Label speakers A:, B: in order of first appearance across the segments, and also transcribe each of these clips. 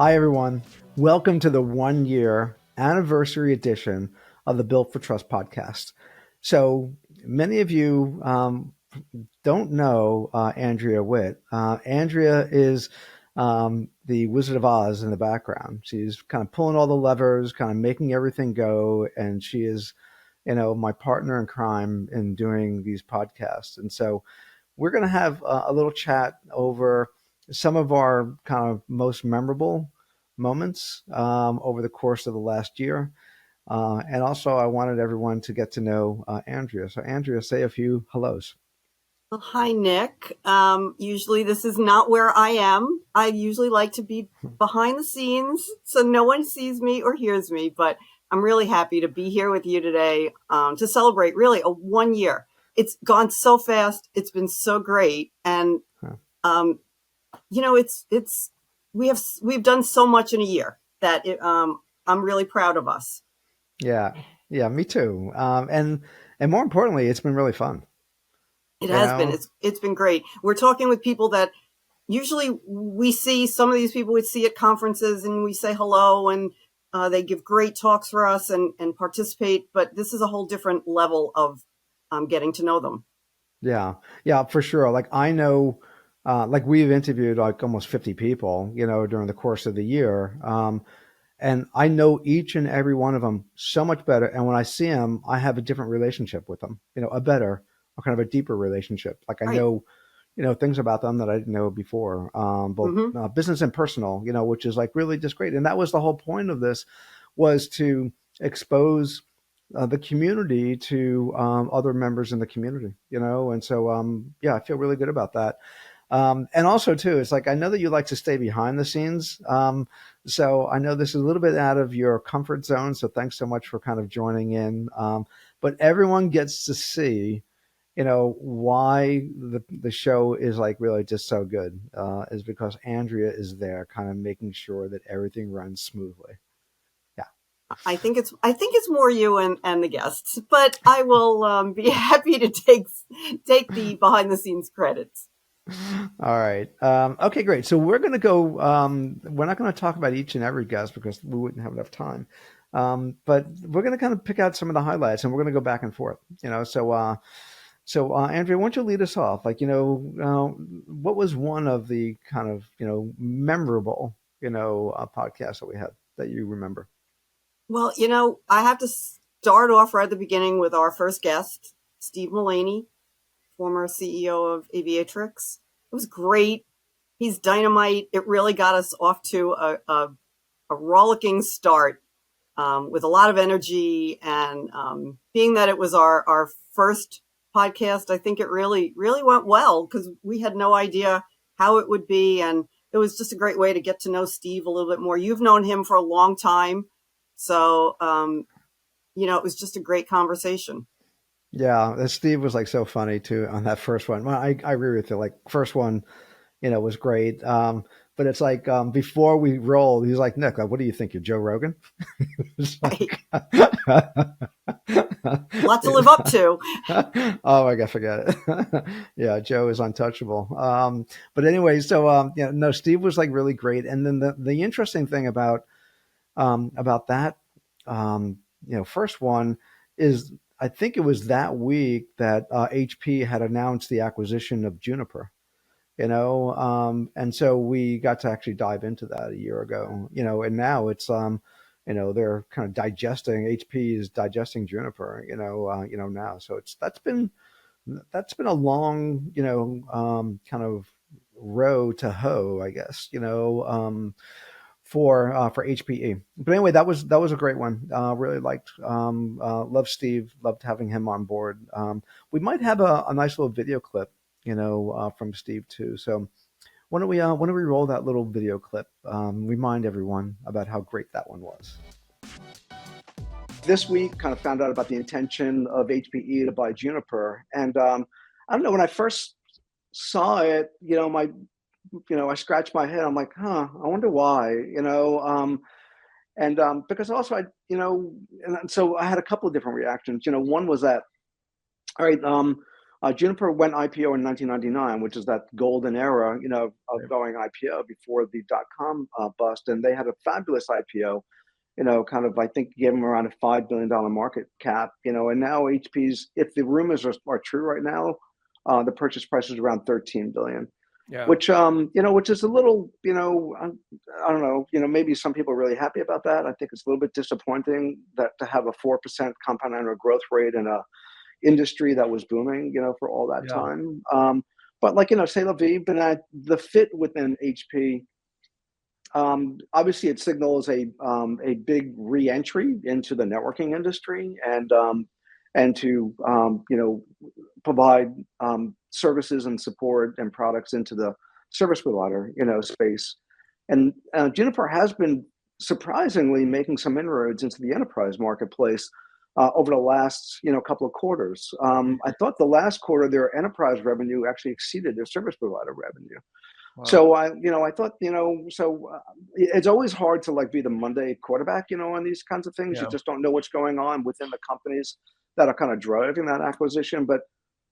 A: Hi, everyone. Welcome to the 1 year anniversary edition of the Built for Trust podcast. So, many of you don't know Andrea Witt. Andrea is the Wizard of Oz in the background. She's kind of pulling all the levers, kind of making everything go. And she is, my partner in crime in doing these podcasts. And so, we're going to have a little chat over some of our kind of most memorable moments over the course of the last year. And also, I wanted everyone to get to know Andrea. So, Andrea, say a few hellos.
B: Well, hi, Nick. Usually this is not where I am. I usually like to be behind the scenes so no one sees me or hears me, but I'm really happy to be here with you today to celebrate really a 1 year. It's gone so fast. It's been so great. And,
A: Huh.
B: um, we've done so much in a year that I'm really proud of us.
A: Yeah, yeah, me too. And more importantly, it's been really fun.
B: It
A: You
B: has been.
A: know,
B: It's been great. We're talking with people that usually we see some of these people we see at conferences and we say hello and they give great talks for us and participate. But this is a whole different level of getting to know them.
A: yeah, yeah, for sure. Like I know, like we've interviewed like almost 50 people, during the course of the year. And I know each and every one of them so much better. And when I see them, I have a different relationship with them, a better, or kind of a deeper relationship. Like I
B: Right.
A: know, things about them that I didn't know before, both
B: Mm-hmm.
A: business and personal, which is like really just great. And that was the whole point of this was to expose the community to other members in the community, and so yeah, I feel really good about that. And also too, it's like I know that you like to stay behind the scenes. So I know this is a little bit out of your comfort zone. So thanks so much for kind of joining in. But everyone gets to see, why the show is like really just so good, is because Andrea is there kind of making sure that everything runs smoothly. Yeah.
B: I think it's more you and the guests, but I will be happy to take the behind the scenes credits.
A: All right. Okay, great. So we're going to go. We're not going to talk about each and every guest because we wouldn't have enough time. But we're going to kind of pick out some of the highlights, and we're going to go back and forth. So Andrea, why don't you lead us off? Like, what was one of the kind of memorable podcasts that we had that you remember?
B: Well, I have to start off right at the beginning with our first guest, Steve Mullaney, former CEO of Aviatrix. It was great. He's dynamite. It really got us off to a rollicking start with a lot of energy. And being that it was our first podcast, I think it really, really went well because we had no idea how it would be. And it was just a great way to get to know Steve a little bit more. You've known him for a long time. So, it was just a great conversation.
A: Yeah, Steve was like so funny too on that first one. Well, I agree with you. Like first one, was great. But it's like before we rolled, he's like, Nick, what do you think? You're Joe Rogan? It's
B: Right.
A: like,
B: A lot to live up to.
A: oh my God, forget it. Yeah, Joe is untouchable. But anyway, so yeah, no, Steve was like really great. And then the interesting thing about that first one is I think it was that week that HP had announced the acquisition of Juniper. And so we got to actually dive into that a year ago, and now it's they're kind of digesting, HP is digesting Juniper, now. So that's been a long, kind of row to hoe, I guess, for HPE. But anyway, that was a great one. Really liked, loved Steve, loved having him on board. We might have a nice little video clip, from Steve too. So why don't we roll that little video clip? Remind everyone about how great that one was. This week, kind of found out about the intention of HPE to buy Juniper, and I don't know, when I first saw it, I scratched my head. I'm like, huh, I wonder why, and because also and so I had a couple of different reactions. One was that, all right, Juniper went IPO in 1999, which is that golden era, of going IPO before the dot-com bust. And they had a fabulous IPO, kind of, I think, gave them around a $5 billion market cap, and now HP's, if the rumors are true right now, the purchase price is around 13 billion.
C: Yeah.
A: Which is a little, I don't know, maybe some people are really happy about that. I think it's a little bit disappointing that to have a 4% compound annual growth rate in a industry that was booming, for all that
C: Yeah.
A: time. But say la vie, but the fit within HP, obviously it signals a big re-entry into the networking industry, and to provide services and support and products into the service provider space. And Juniper has been surprisingly making some inroads into the enterprise marketplace over the last couple of quarters. I thought the last quarter their enterprise revenue actually exceeded their service provider revenue.
C: Wow.
A: So I thought, it's always hard to be the Monday quarterback, on these kinds of things.
C: Yeah.
A: You just don't know what's going on within the companies that are kind of driving that acquisition. But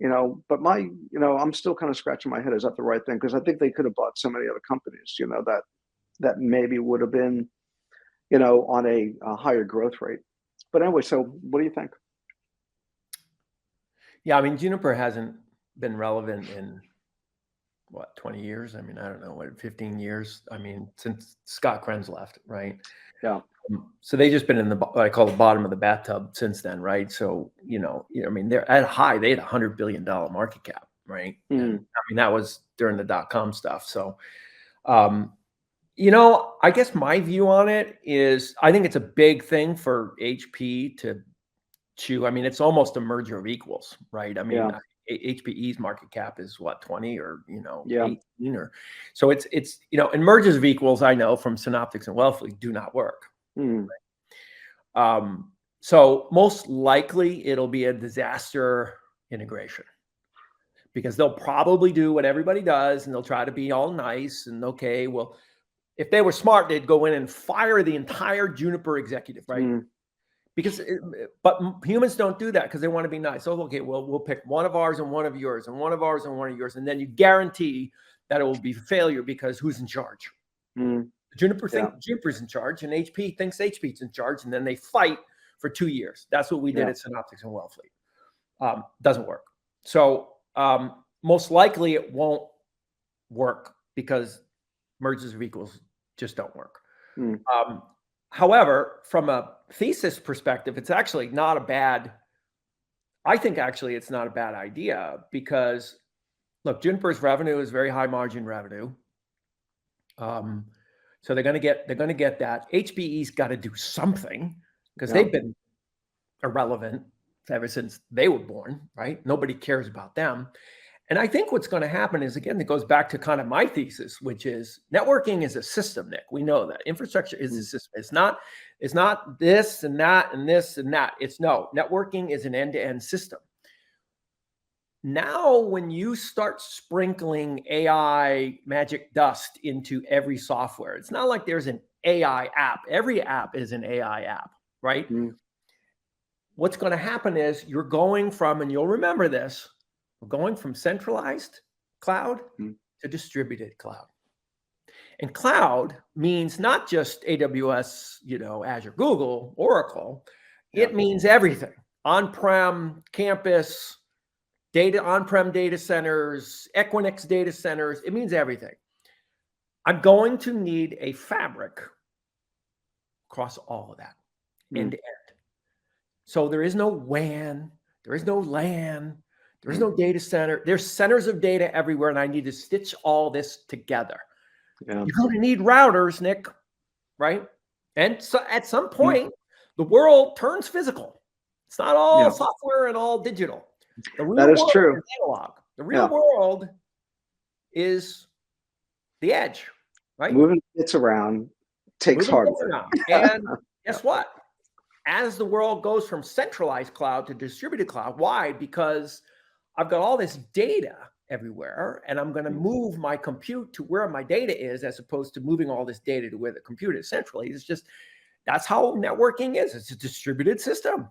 A: I'm still kind of scratching my head. Is that the right thing? Because I think they could have bought so many other companies, that maybe would have been, on a higher growth rate. But anyway, so what do you think?
C: Yeah, I mean, Juniper hasn't been relevant in 20 years? I mean, I don't know, 15 years? I mean, since Scott Krenz left, right?
A: Yeah.
C: So they've just been in what I call the bottom of the bathtub since then, right? So, I mean, they're at high, they had $100 billion market cap, right? And, I mean, that was during the dot-com stuff. So, I guess my view on it is I think it's a big thing for HP to chew. I mean, it's almost a merger of equals, right? I mean, HPE's market cap is 20 or 18 or so. It's and mergers of equals, I know from Synoptics and Wellfleet, do not work. Right? So most likely it'll be a disaster integration, because they'll probably do what everybody does and they'll try to be all nice and okay. Well, if they were smart, they'd go in and fire the entire Juniper executive, right? But humans don't do that because they want to be nice. Oh, okay, well, we'll pick one of ours and one of yours and one of ours and one of yours. And then you guarantee that it will be failure because who's in charge? Juniper thinks Juniper's in charge, and HP thinks HP's in charge. And then they fight for 2 years. That's what we did at Synoptics and Wellfleet. Doesn't work. So most likely it won't work because mergers of equals just don't work. However, from a thesis perspective, it's actually not a bad, I think actually it's not a bad idea, because look, Juniper's revenue is very high margin revenue. So they're going to get that. HPE's got to do something because they've been irrelevant ever since they were born, right? Nobody cares about them. And I think what's going to happen is, again, it goes back to kind of my thesis, which is networking is a system, Nick. We know that infrastructure is a system. It's not this and that and this and that. Networking is an end-to-end system. Now, when you start sprinkling AI magic dust into every software, it's not like there's an AI app. Every app is an AI app, right? What's going to happen is you're going from, and you'll remember this, we're going from centralized cloud to distributed cloud. And cloud means not just AWS, Azure, Google, Oracle. It means everything. On-prem, campus, on-prem data centers, Equinix data centers. It means everything. I'm going to need a fabric across all of that, end to end. So there is no WAN, there is no LAN, there's no data center. There's centers of data everywhere, and I need to stitch all this together. You're going to need routers, Nick, right? And so at some point, the world turns physical. It's not all software and all digital. The real
A: that is
C: world
A: true.
C: is analog. The real world is the edge, right?
A: Moving bits around takes hardware.
C: And guess what? As the world goes from centralized cloud to distributed cloud, why? Because I've got all this data everywhere, and I'm going to move my compute to where my data is, as opposed to moving all this data to where the compute is centrally. It's just, that's how networking is. It's a distributed system.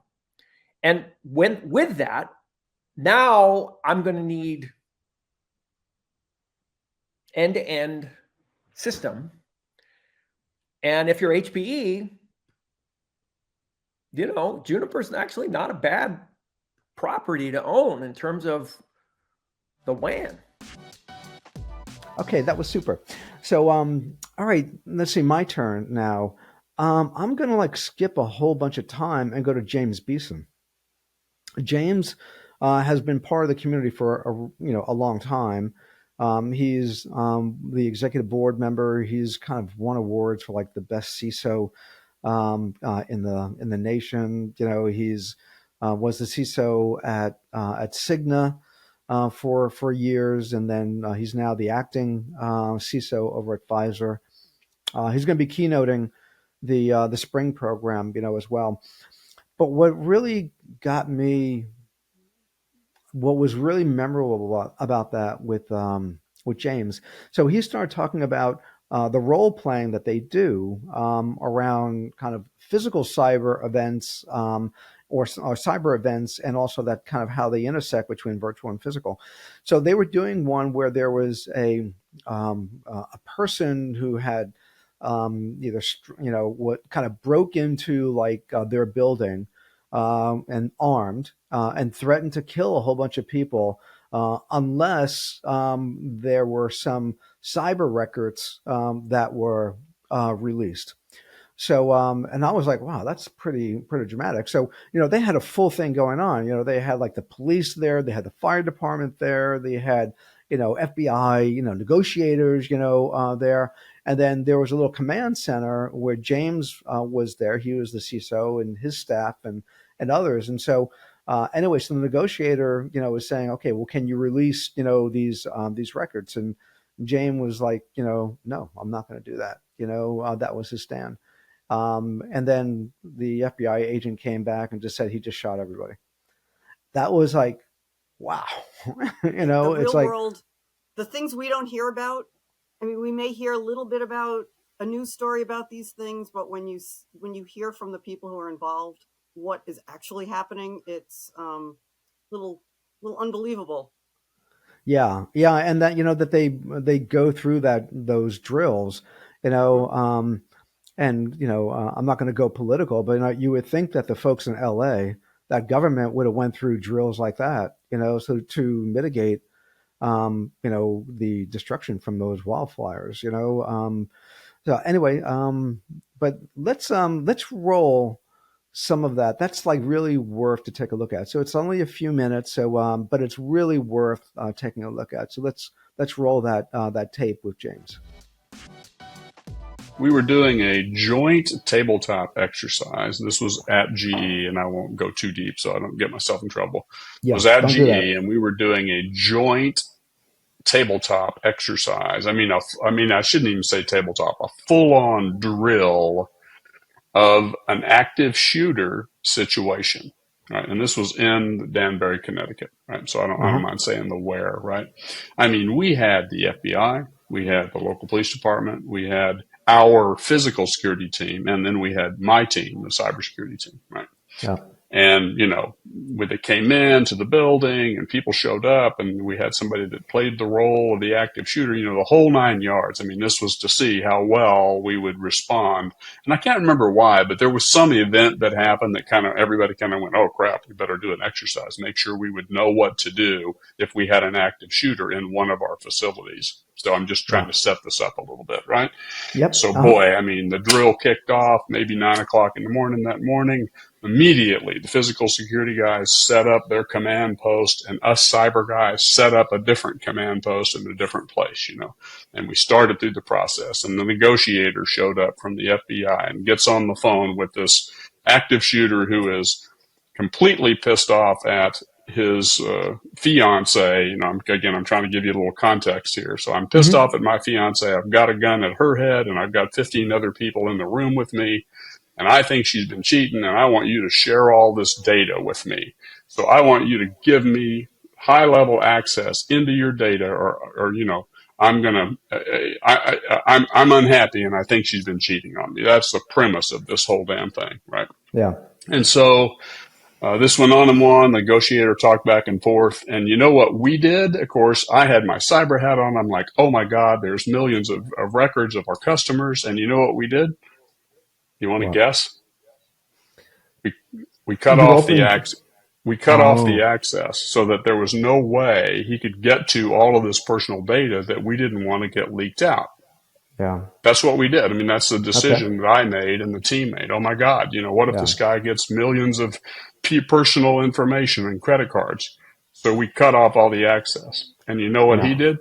C: And with that, Now I'm going to need end-to-end system. And if you're HPE, Juniper's actually not a bad property to own in terms of the WAN.
A: Okay, that was super. So, all right, let's see, my turn now. I'm gonna skip a whole bunch of time and go to James Beeson. James has been part of the community for a long time. He's the executive board member. He's kind of won awards for the best CISO in the nation. He's was the CISO at Cigna for years, and then he's now the acting CISO over at Pfizer. He's going to be keynoting the spring program, as well. But what was really memorable about that with James. So he started talking about the role playing that they do around kind of physical cyber events or cyber events, and also that kind of how they intersect between virtual and physical. So they were doing one where there was a person who had either what kind of broke into their building and armed and threatened to kill a whole bunch of people unless there were some cyber records that were released. So, and I was like, wow, that's pretty dramatic. So, they had a full thing going on. They had the police there, they had the fire department there, they had, FBI, negotiators, there. And then there was a little command center where James was there. He was the CISO and his staff and others. And so, anyway, so the negotiator, was saying, okay, well, can you release, these records? And James was like, no, I'm not going to do that. That was his stand. And then the FBI agent came back and just said he just shot everybody. That was like, wow.
B: The
A: it's
B: real world, the things we don't hear about. I mean, we may hear a little bit about a news story about these things, but when you hear from the people who are involved what is actually happening, it's little unbelievable.
A: Yeah, and that that they go through those drills, and I'm not going to go political, but you would think that the folks in LA, that government would have went through drills like that, so to mitigate, the destruction from those wildfires, So anyway, but let's roll some of that. That's really worth to take a look at. So it's only a few minutes, so but it's really worth taking a look at. So let's roll that tape with James.
D: We were doing a joint tabletop exercise. This was at GE, and I won't go too deep so I don't get myself in trouble.
A: Yeah,
D: it was at GE,
A: and
D: we were doing a joint tabletop exercise. I mean, I shouldn't even say tabletop, a full-on drill of an active shooter situation. Right. And this was in Danbury, Connecticut. Right. So I don't mind saying the where. Right. I mean, we had the FBI, we had the local police department, we had our physical security team, and then we had my team, the cybersecurity team. Right.
A: Yeah.
D: And, when they came into the building and people showed up and we had somebody that played the role of the active shooter, the whole 9 yards. I mean, this was to see how well we would respond. And I can't remember why, but there was some event that happened that everybody went, oh crap, we better do an exercise, make sure we would know what to do if we had an active shooter in one of our facilities. So I'm just trying to set this up a little bit, right?
A: Yep.
D: So boy, I mean, the drill kicked off maybe 9 o'clock in the morning that morning. Immediately, the physical security guys set up their command post, and us cyber guys set up a different command post in a different place, and we started through the process. And the negotiator showed up from the FBI and gets on the phone with this active shooter who is completely pissed off at his fiance. I'm trying to give you a little context here. So I'm pissed off at my fiance. I've got a gun at her head, and I've got 15 other people in the room with me. And I think she's been cheating, and I want you to share all this data with me. So I want you to give me high-level access into your data, or I'm unhappy, and I think she's been cheating on me. That's the premise of this whole damn thing, right?
A: Yeah.
D: And so This went on and on. Negotiator talked back and forth. And you know what we did? Of course, I had my cyber hat on. I'm like, oh my God, there's millions of records of our customers. And you know what we did? You want to
A: What?
D: guess? We, we cut
A: You
D: off the
A: opened.
D: access. We cut off the
A: Oh,
D: access so that there was no way he could get to all of this personal data that we didn't want to get leaked out.
A: yeah.
D: That's what we did. I mean, that's the
A: Okay.
D: decision that I made and the team made. Oh my God, what if
A: Yeah.
D: this guy gets millions of personal information and credit cards? So we cut off all the access. And you know what he
A: Yeah.
D: did?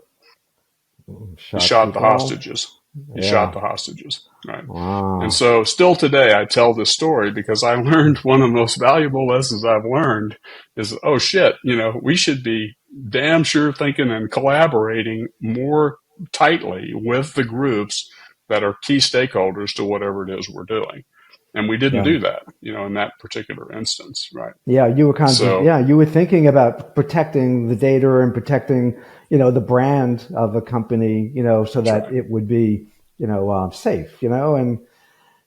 D: He
A: Shot
D: shot the
A: people.
D: hostages. He shot
A: Yeah.
D: the hostages. Right. And
A: Wow.
D: so still today, I tell this story because I learned one of the most valuable lessons I've learned is, oh shit, we should be damn sure thinking and collaborating more tightly with the groups that are key stakeholders to whatever it is we're doing. And we didn't
A: Yeah.
D: do that, in that particular instance. Right.
A: Yeah. You were kind of,
D: So
A: yeah, you were thinking about protecting the data and protecting, the brand of a company, so
D: that's
A: that
D: right.
A: it would be, safe, and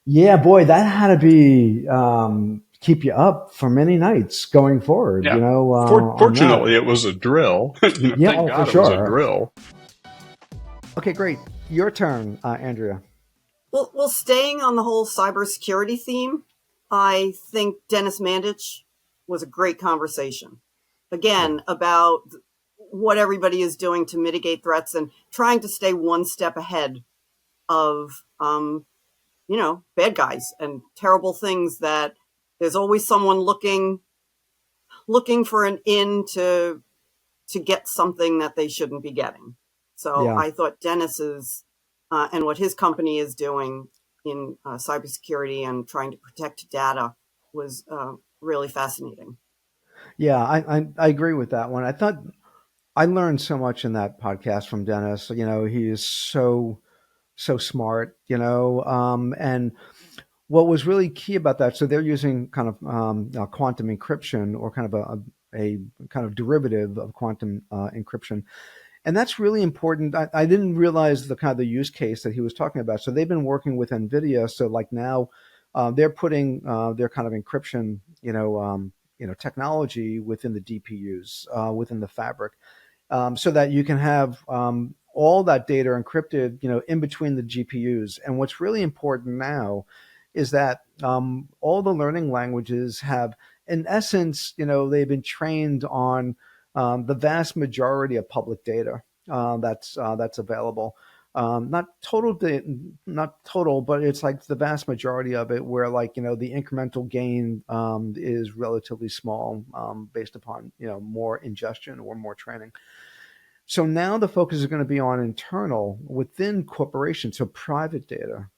A: yeah, boy, that had to be, keep you up for many nights going forward,
D: Yeah.
A: on that.
D: Fortunately, it was a drill.
A: Yeah.
D: Thank
A: Oh, for
D: God it was a
A: sure.
D: drill.
A: Okay, great. Your turn, Andrea.
B: Well, staying on the whole cybersecurity theme, I think Dennis Mandich was a great conversation.
A: Yeah.
B: Again, about what everybody is doing to mitigate threats and trying to stay one step ahead of, bad guys and terrible things that there's always someone looking for an in to get something that they shouldn't be getting. So
A: Yeah.
B: I thought Dennis's and what his company is doing in cybersecurity and trying to protect data was really fascinating.
A: Yeah. I agree with that one. I thought I learned so much in that podcast from Dennis. He is so smart, and what was really key about that, so they're using kind of quantum encryption, or kind of a kind of derivative of quantum encryption. And that's really important. I didn't realize the kind of the use case that he was talking about. So they've been working with NVIDIA. So like now, they're putting their kind of encryption, technology within the DPUs, within the fabric, so that you can have all that data encrypted, in between the GPUs. And what's really important now is that all the learning languages have, in essence, they've been trained on the vast majority of public data that's available. Not total, but it's like the vast majority of it, where like the incremental gain is relatively small, based upon more ingestion or more training. So now the focus is going to be on internal within corporations, so private data.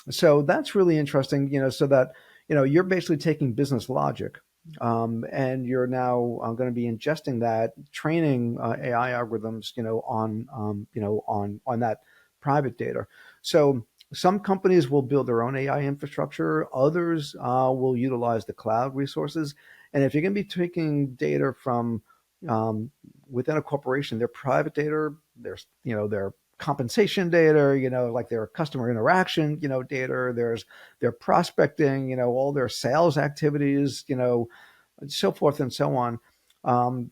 A: So that's really interesting, so that, you're basically taking business logic, and you're now going to be ingesting that, training AI algorithms, on that private data. So some companies will build their own AI infrastructure. Others will utilize the cloud resources. And if you're going to be taking data from um, within a corporation, their private data, their compensation data, like their customer interaction, data, there's their prospecting, all their sales activities, and so forth and so on.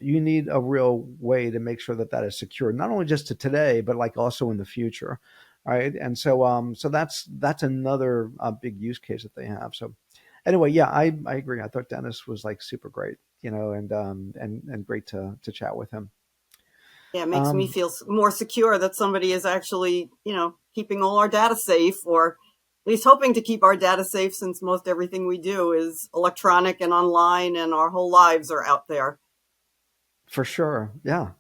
A: You need a real way to make sure that that is secure, not only just to today, but like also in the future. Right. And so that's another big use case that they have. So anyway, yeah, I agree. I thought Dennis was like super great, and great to chat with him.
B: Yeah, it makes me
A: Um,
B: feel more secure that somebody is actually, keeping all our data safe, or at least hoping to keep our data safe, since most everything we do is electronic and online and our whole lives are out there.
A: for sure. Yeah.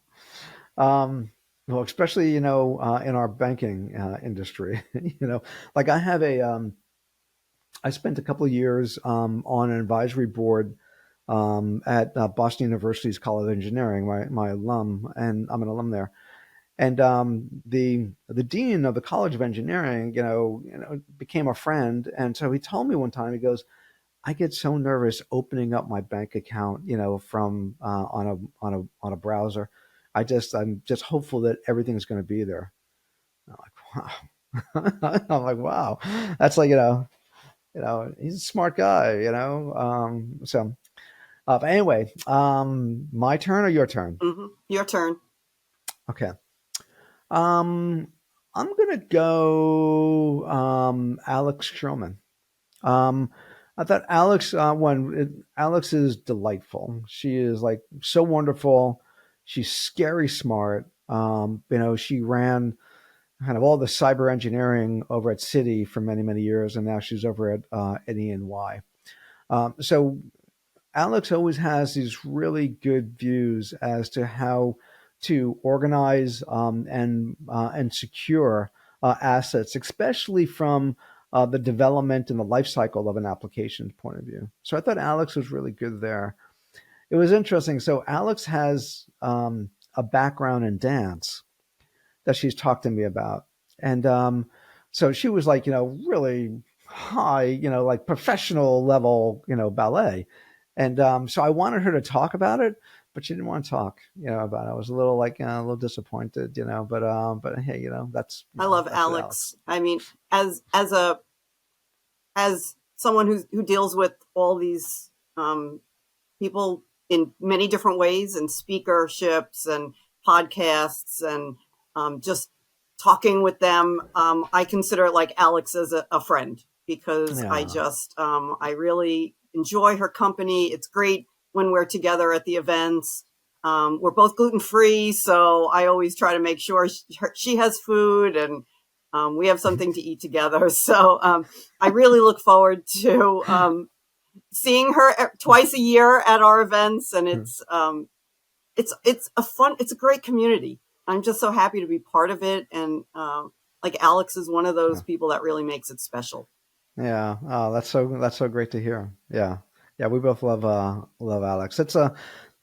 A: Well, especially, in our banking industry, like I spent a couple of years on an advisory board at Boston University's College of Engineering, my alum, and I'm an alum there. And the dean of the College of Engineering, became a friend. And so he told me one time, he goes, I get so nervous opening up my bank account, from on a browser. I'm just hopeful that everything's going to be there. I'm like, wow. I'm like, wow. That's like, he's a smart guy, So But anyway, my turn or your turn?
B: Mm-hmm. Your turn.
A: Okay. I'm gonna go Alex Schulman. I thought Alex is delightful. She is like so wonderful. She's scary smart. She ran kind of all the cyber engineering over at Citi for many, many years, and now she's over at E&Y. So Alex always has these really good views as to how to organize and secure assets, especially from the development and the life cycle of an application point of view. So I thought Alex was really good there. It was interesting. So Alex has a background in dance that she's talked to me about, and so she was like, really high, like professional level, ballet. And so I wanted her to talk about it, but she didn't want to talk, about it. I was a little a little disappointed, but hey, that's,
B: I love
A: that's what
B: Alex. I mean, as someone who deals with all these people in many different ways, and speakerships and podcasts, and just talking with them, I consider like Alex as a friend, because
A: Yeah.
B: I really enjoy her company. It's great when we're together at the events. We're both gluten-free, so I always try to make sure she has food, and we have something to eat together. So I really look forward to seeing her twice a year at our events, and it's a great community. I'm just so happy to be part of it, and like Alex is one of those people that really makes it special.
A: Yeah. Oh, that's so great to hear. Yeah. Yeah. We both love Alex.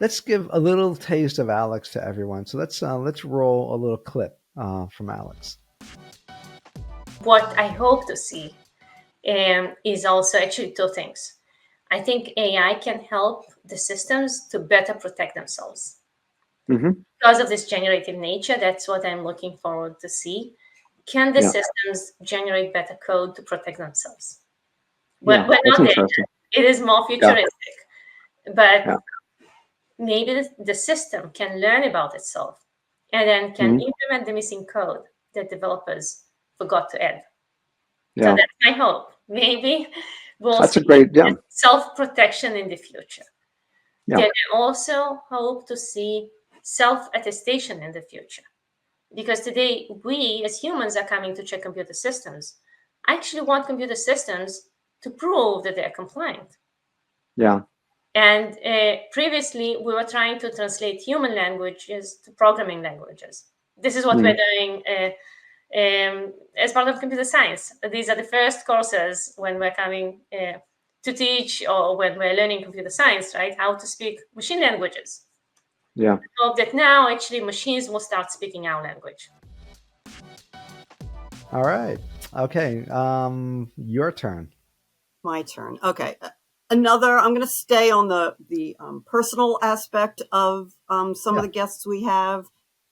A: Let's give a little taste of Alex to everyone. So let's roll a little clip from Alex.
E: What I hope to see is also actually two things. I think AI can help the systems to better protect themselves.
A: Mm-hmm.
E: Because of this generative nature, that's what I'm looking forward to see. Can the systems generate better code to protect themselves? We're not there. It is more futuristic. But maybe the system can learn about itself and then can implement the missing code that developers forgot to add. So that's my hope. Maybe we'll see self-protection in the future. Then I also hope to see self-attestation in the future. Because today, we as humans are coming to check computer systems. I actually want computer systems to prove that they're compliant.
A: Yeah.
E: And previously, we were trying to translate human languages to programming languages. This is what we're doing as part of computer science. These are the first courses when we're coming to teach, or when we're learning computer science, right? How to speak machine languages.
A: Yeah.
E: I hope that now, actually, machines will start speaking our language.
A: All right. Okay. Your turn.
B: My turn. Okay. I'm going to stay on the personal aspect of some of the guests we have,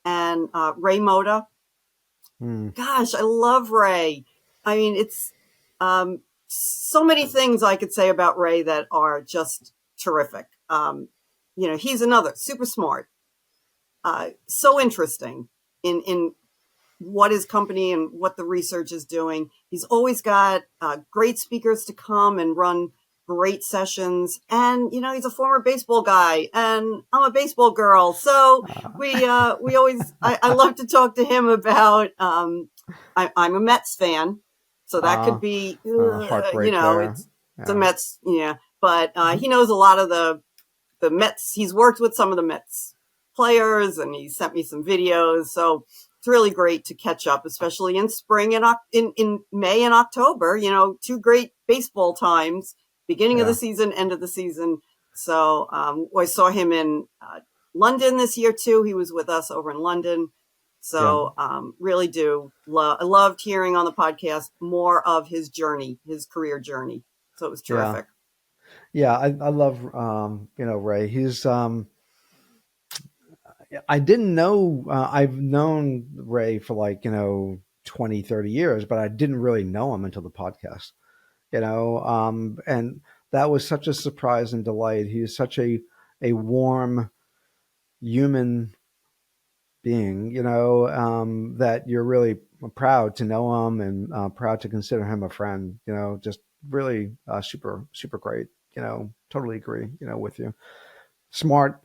B: and Ray Moda. Gosh, I love Ray. I mean, it's so many things I could say about Ray that are just terrific. He's another super smart, so interesting in what his company and what the research is doing. He's always got great speakers to come and run great sessions. And, he's a former baseball guy, and I'm a baseball girl. So we always, I love to talk to him about, I'm a Mets fan. So that could be,
A: heartbreak
B: it's a Mets, but he knows a lot of the Mets. He's worked with some of the Mets players, and he sent me some videos. So it's really great to catch up, especially in spring and in May and October, two great baseball times, beginning of the season, end of the season. So I saw him in London this year too. He was with us over in London. So really I loved hearing on the podcast more of his journey, his career journey. So it was terrific.
A: Yeah, I love Ray. He's I didn't know I've known Ray for 20, 30 years, but I didn't really know him until the podcast. And that was such a surprise and delight. He is such a warm human being, that you're really proud to know him and proud to consider him a friend. Just really super great. Totally agree. With you. Smart.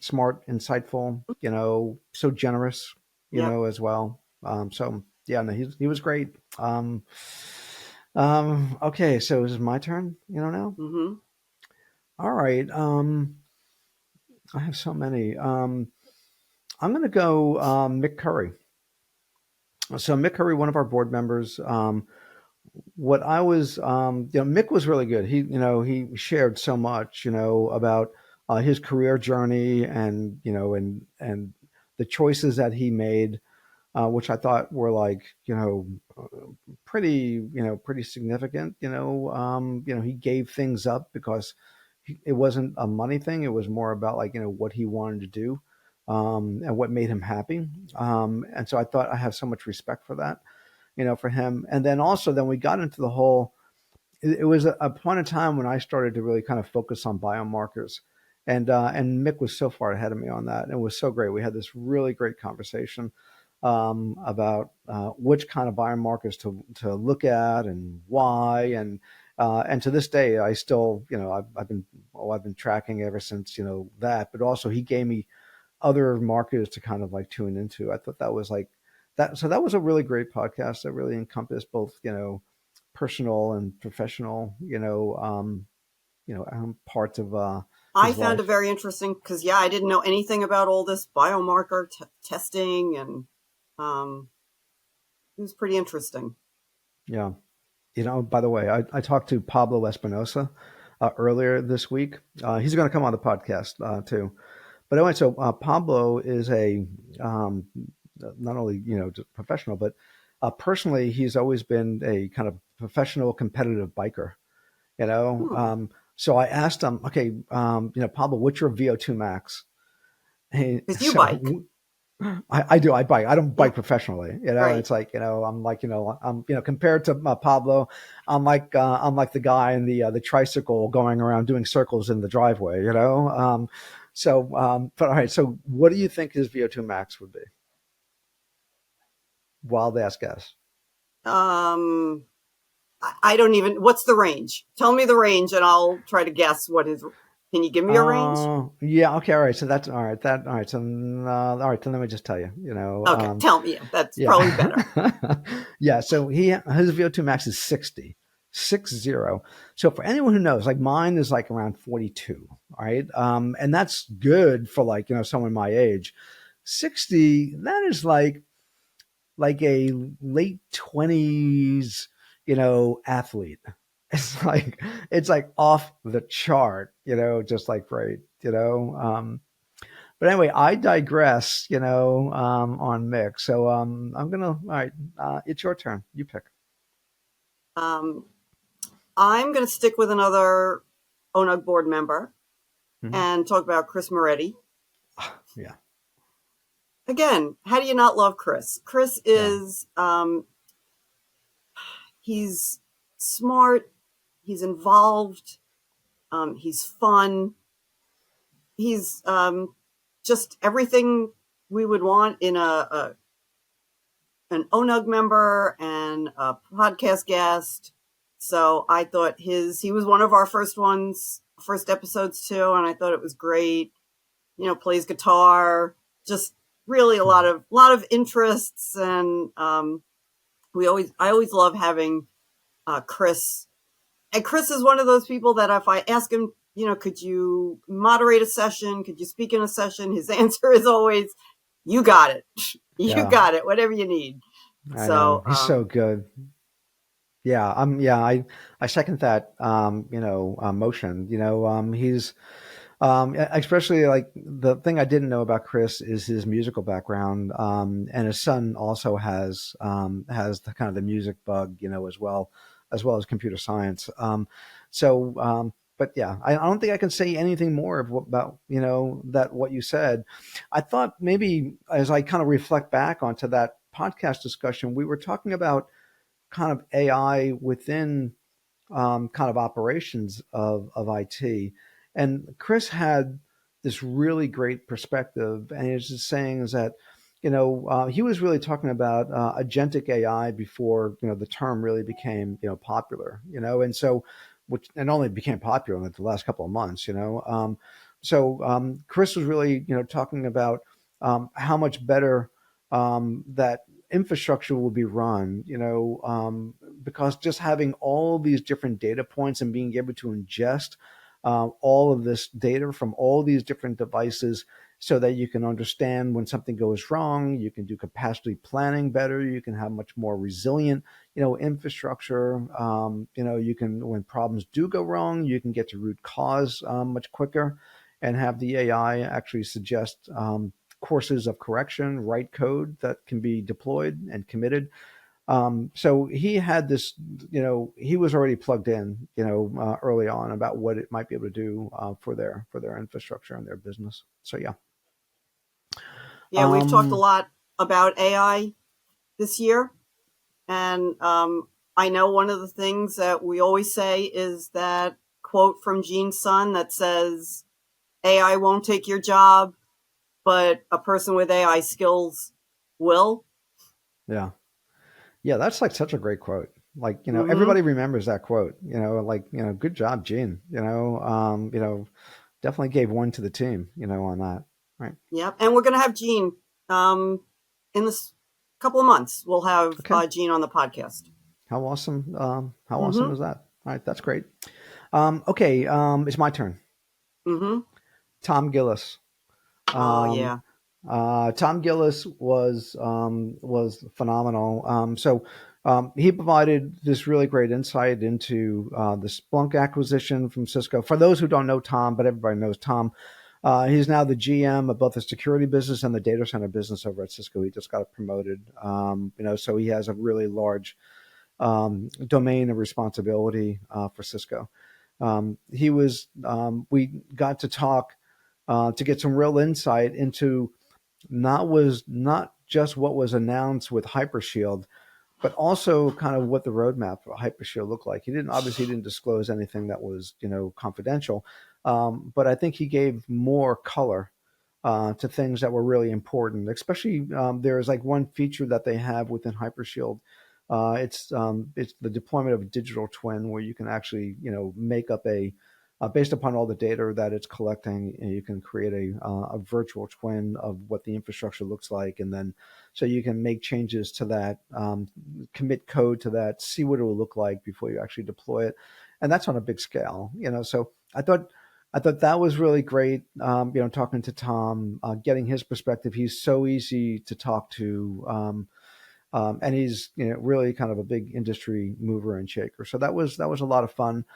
A: Smart, insightful. So generous. As well. So yeah, no, he was great. Okay, so is it my turn? Now.
B: Mm-hmm.
A: All right. I have so many. I'm going to go Mick Curry. So Mick Curry, one of our board members. What I was, Mick was really good. He shared so much, about his career journey and and the choices that he made, which I thought were like, pretty significant. He gave things up because it wasn't a money thing. It was more about like, what he wanted to do, and what made him happy. And so I thought I have so much respect for that, for him. And then also, then we got into the whole, it was a point in time when I started to really kind of focus on biomarkers. And Mick was so far ahead of me on that. And it was so great. We had this really great conversation about which kind of biomarkers to look at and why. And to this day, I still, I've been tracking ever since, that, but also he gave me other markers to kind of like tune into. I thought that was like that. So that was a really great podcast that really encompassed both, personal and professional, parts of
B: I
A: his
B: found
A: life.
B: it very interesting because, I didn't know anything about all this biomarker testing, and it was pretty interesting.
A: Yeah. By the way, I talked to Pablo Espinosa earlier this week. He's going to come on the podcast too. But anyway, so Pablo is a not only just professional, but personally, he's always been a kind of professional competitive biker. So I asked him, okay, Pablo, what's your VO2 max?
B: Because you bike.
A: I do. I bike. I don't bike professionally.
B: Right.
A: It's like, I'm like, I'm, compared to Pablo, I'm like the guy in the tricycle going around doing circles in the driveway, but all right. So what do you think his VO2 max would be? Wild ass guess.
B: I don't even, what's the range? Tell me the range and I'll try to guess what his, can you give me a range?
A: Yeah. Okay. All right. So that's all right. All right. So, all right. So let me just tell you,
B: Okay. Tell me. That's probably better.
A: Yeah. So his VO2 max is 60. 60. So for anyone who knows, like mine is like around 42. All right. And that's good for like, someone my age. 60, that is like a late 20s, athlete. It's like off the chart, just like great, but anyway, I digress, on Mick. So I'm gonna, all right, it's your turn. You pick.
B: I'm going to stick with another ONUG board member and talk about Chris Moretti.
A: Yeah.
B: Again, how do you not love Chris? Chris is, he's smart, he's involved, he's fun, he's just everything we would want in an ONUG member and a podcast guest. So I thought he was one of our first episodes too, and I thought it was great. Plays guitar, just really a lot of interests, and I always love having Chris. And Chris is one of those people that if I ask him, could you moderate a session? Could you speak in a session? His answer is always, you got it. You got it. Whatever you need.
A: I know. He's so good. Yeah. I second that, motion, he's, especially like the thing I didn't know about Chris is his musical background. And his son also has the kind of the music bug, as well as computer science. But yeah, I don't think I can say anything more about, that what you said. I thought maybe as I kind of reflect back onto that podcast discussion, we were talking about kind of AI within kind of operations of IT. And Chris had this really great perspective, and he was just saying is that, he was really talking about agentic AI before, the term really became, popular, and so, which and only became popular in the last couple of months, Chris was really, talking about how much better that infrastructure will be run, because just having all these different data points and being able to ingest all of this data from all these different devices so that you can understand when something goes wrong, you can do capacity planning better, you can have much more resilient, infrastructure. You can, when problems do go wrong, you can get to root cause much quicker and have the AI actually suggest courses of correction, write code that can be deployed and committed. So he had this, he was already plugged in, early on about what it might be able to do for their infrastructure and their business. So yeah.
B: Yeah, we've talked a lot about AI this year, and I know one of the things that we always say is that quote from Gene's son that says, "AI won't take your job, but a person with AI skills will."
A: Yeah. Yeah, that's like such a great quote. Like, everybody remembers that quote, good job, Gene, definitely gave one to the team, on that. Right.
B: Yep. And we're going to have Gene in this couple of months. We'll have Gene on the podcast.
A: How awesome. How awesome is that? All right. That's great. Okay. It's my turn. Tom Gillis.
B: Yeah.
A: Tom Gillis was phenomenal. He provided this really great insight into the Splunk acquisition from Cisco. For those who don't know Tom, but everybody knows Tom, he's now the GM of both the security business and the data center business over at Cisco. He just got promoted, so he has a really large domain of responsibility for Cisco. We got to talk to get some real insight into not just what was announced with Hypershield, but also kind of what the roadmap for Hypershield looked like. He didn't disclose anything that was confidential, but I think he gave more color to things that were really important. Especially there's like one feature that they have within Hypershield. It's the deployment of a digital twin where you can actually make up based upon all the data that it's collecting, you can create a virtual twin of what the infrastructure looks like, and then so you can make changes to that, commit code to that, see what it will look like before you actually deploy it, and that's on a big scale. So I thought that was really great. Talking to Tom, getting his perspective. He's so easy to talk to. And he's really kind of a big industry mover and shaker. So that was a lot of fun.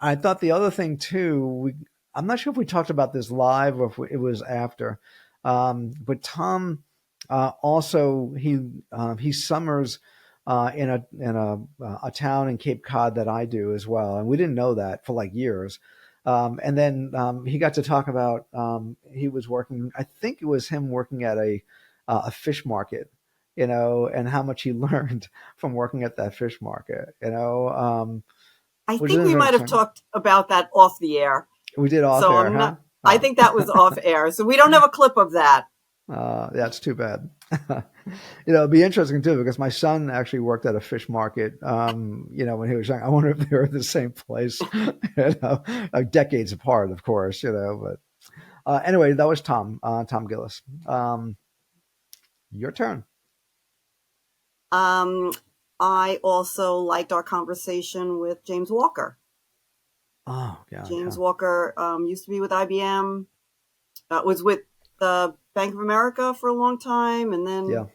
A: I thought the other thing too, I'm not sure if we talked about this live or if it was after, but Tom also he summers in a town in Cape Cod that I do as well, and we didn't know that for like years. And then he got to talk about he was working. I think it was him working at a fish market, and how much he learned from working at that fish market.
B: I think we might have talked about that off the air.
A: We did off air, huh?
B: I think that was off air, so we don't have a clip of that.
A: That's too bad. It'd be interesting too, because my son actually worked at a fish market, when he was young. I wonder if they were in the same place, decades apart, of course, but anyway, that was Tom Gillis. Your turn.
B: I also liked our conversation with James Walker.
A: Oh, yeah.
B: James Walker used to be with IBM, was with the Bank of America for a long time, and then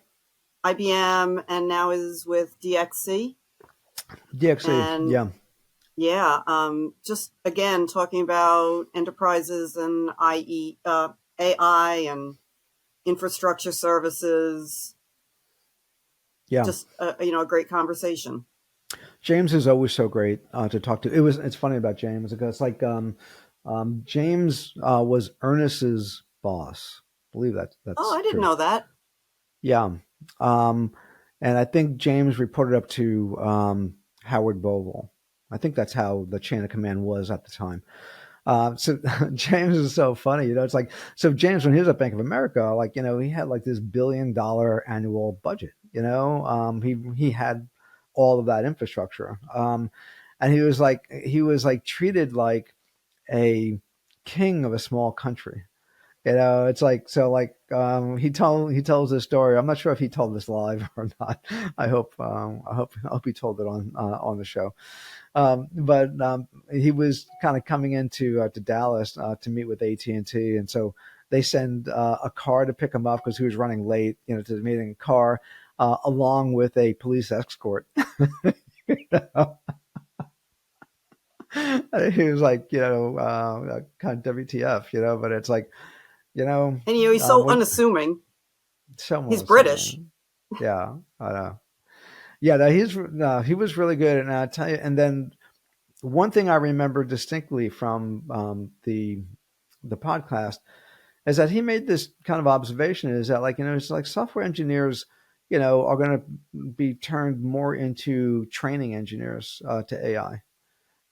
B: IBM, and now is with DXC.
A: DXC,
B: just again talking about enterprises and AI and infrastructure services.
A: Yeah,
B: just a great conversation.
A: James is always so great to talk to. It's funny about James because it's like James was Ernest's boss. I believe that's
B: I didn't know that.
A: Yeah, and I think James reported up to Howard Bovell. I think that's how the chain of command was at the time. So James is so funny, it's like, so James, when he was at Bank of America, like, he had like this $1 billion annual budget, he had all of that infrastructure. And he was like treated like a king of a small country. It's like, so like, he tells this story. I'm not sure if he told this live or not. I hope he told it on the show. But he was kind of coming into to Dallas to meet with AT&T, and so they send a car to pick him up because he was running late, to the meeting. Car along with a police escort. He was like, kind of WTF, but it's like,
B: and he's so unassuming. He's British.
A: Yeah, I know. Yeah, no, he was really good, and I tell you. And then one thing I remember distinctly from the podcast is that he made this kind of observation: is that like it's like software engineers, are going to be turned more into training engineers to AI,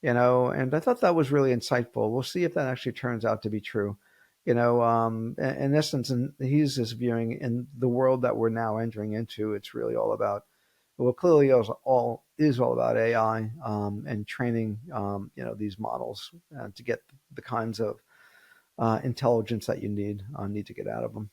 A: and I thought that was really insightful. We'll see if that actually turns out to be true. In essence, and he's just viewing in the world that we're now entering into, it's really all about, well, clearly is all about AI and training, these models to get the kinds of intelligence that you need to get out of them.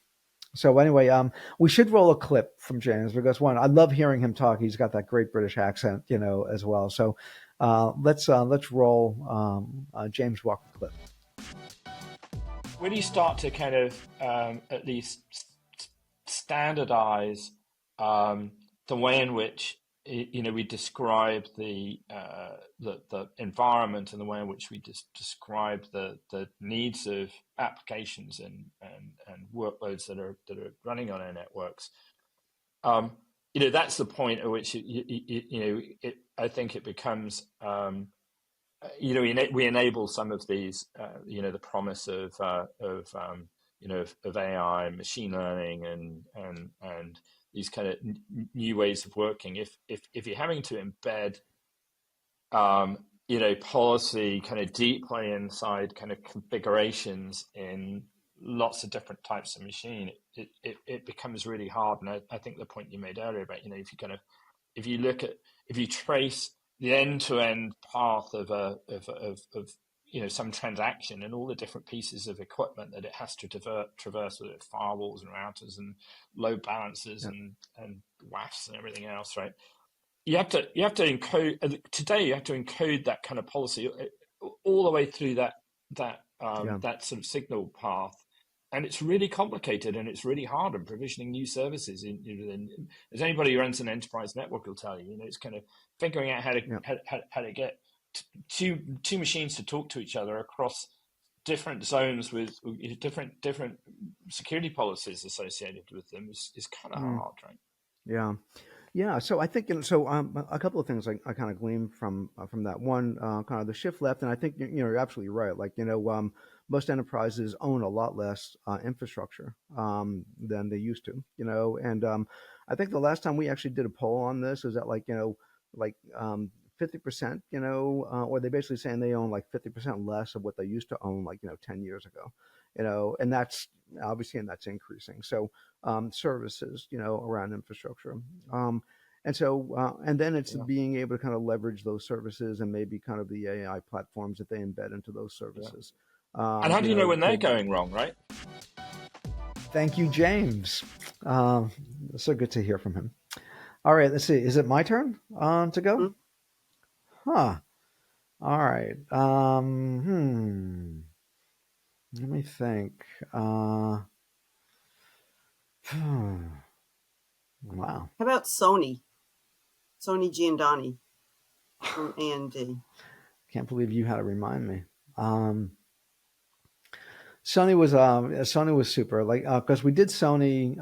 A: So anyway, we should roll a clip from James because one, I love hearing him talk. He's got that great British accent, as well. So let's roll James Walker clip.
F: When you start to kind of at least standardize the way in which we describe the environment and the way in which we describe the needs of applications and workloads that are running on our networks, that's the point at which I think it becomes we enable some of these the promise of AI and machine learning and these kind of new ways of working. If you're having to embed policy kind of deeply inside kind of configurations in lots of different types of machine, it becomes really hard. And I think the point you made earlier about if you trace the end-to-end path of some transaction and all the different pieces of equipment that it has to traverse, with it firewalls and routers and load balancers and WAFs and everything else, right? You have to encode today. You have to encode that kind of policy all the way through that sort of signal path. And it's really complicated and it's really hard in provisioning new services. As anybody who runs an enterprise network will tell you, it's kind of figuring out how to get two machines to talk to each other across different zones with different security policies associated with them is kind of hard, right?
A: Yeah. Yeah, so I think a couple of things I kind of gleaned from that. One, kind of the shift left, and I think you're absolutely right. Like most enterprises own a lot less infrastructure than they used to. And I think the last time we actually did a poll on this is that 50%, or they basically saying they own like 50% less of what they used to own 10 years ago. And that's obviously, and that's increasing. So services, around infrastructure. And so, and then it's being able to kind of leverage those services and maybe kind of the AI platforms that they embed into those services.
F: And how do you know when they're going wrong, right?
A: Thank you, James. So good to hear from him. All right, let's see. Is it my turn to go? Mm-hmm. Huh. All right. Let me think. Wow.
B: How about Sony Giandani from A&D?
A: Can't believe you had to remind me. Sony was super, because we did Sony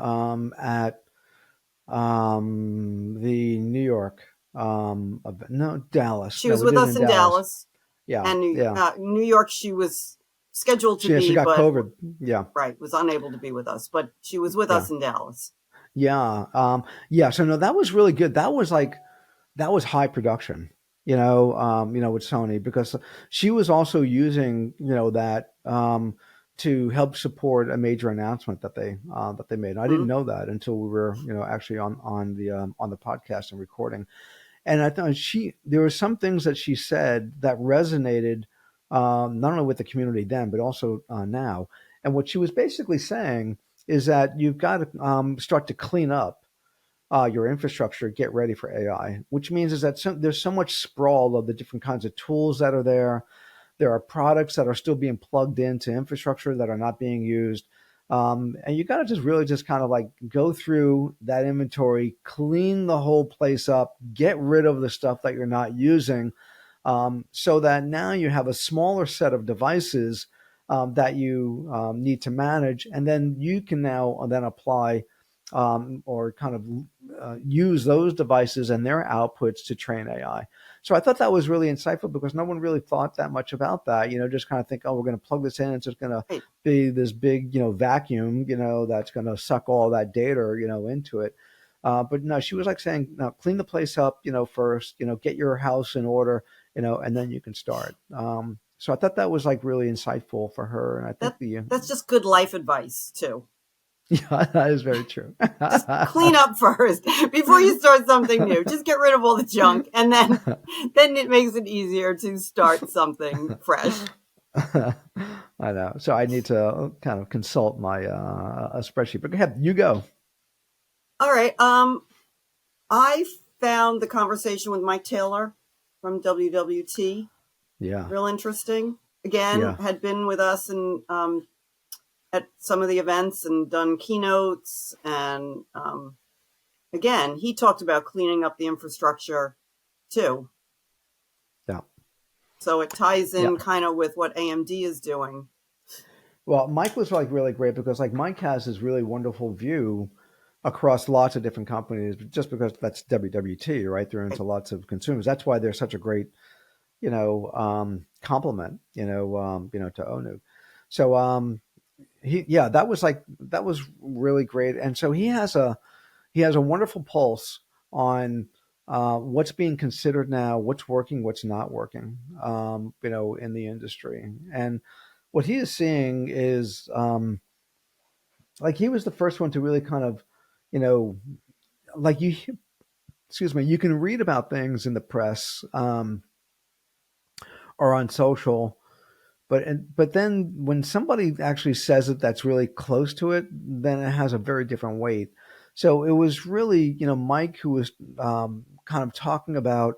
A: at the New York Dallas.
B: She was with us in Dallas.
A: Yeah,
B: and New York. She was scheduled to be.
A: She got COVID. Yeah,
B: right. Was unable to be with us, but she was with us in Dallas.
A: Yeah. So no, that was really good. That was high production. with Sony, because she was also using, that to help support a major announcement that they made. I didn't know that until we were, actually on the podcast and recording. And I thought there were some things that she said that resonated, not only with the community then, but also now. And what she was basically saying is that you've got to start to clean up your infrastructure, get ready for AI, which means is that there's so much sprawl of the different kinds of tools that are there. There are products that are still being plugged into infrastructure that are not being used. And you got to just really just kind of like go through that inventory, clean the whole place up, get rid of the stuff that you're not using, so that now you have a smaller set of devices that you need to manage. And then you can now then apply or kind of use those devices and their outputs to train AI. So I thought that was really insightful because no one really thought that much about that. Just kind of think, oh, we're going to plug this in. It's just going to be this big, vacuum, that's going to suck all that data, into it. But no, she was like saying, no, clean the place up, first, get your house in order, and then you can start. So I thought that was like really insightful for her. And I think
B: that's just good life advice too.
A: Yeah, that is very true.
B: Just clean up first before you start something new. Just get rid of all the junk, and then it makes it easier to start something fresh.
A: I know. So I need to kind of consult my a spreadsheet. But go ahead, you go.
B: All right. I found the conversation with Mike Taylor from WWT real interesting. Again, had been with us and at some of the events and done keynotes. And again, he talked about cleaning up the infrastructure too.
A: Yeah.
B: So it ties in kind of with what AMD is doing.
A: Well, Mike was like really great because like Mike has this really wonderful view across lots of different companies, just because that's WWT, right? They're into lots of consumers. That's why they're such a great, compliment, to ONU. So, that was really great. And so he has a wonderful pulse on what's being considered now, what's working, what's not working, in the industry. And what he is seeing is like he was the first one to really kind of, like you can read about things in the press or on social, but then when somebody actually says it that's really close to it, then it has a very different weight. So it was really, Mike who was kind of talking about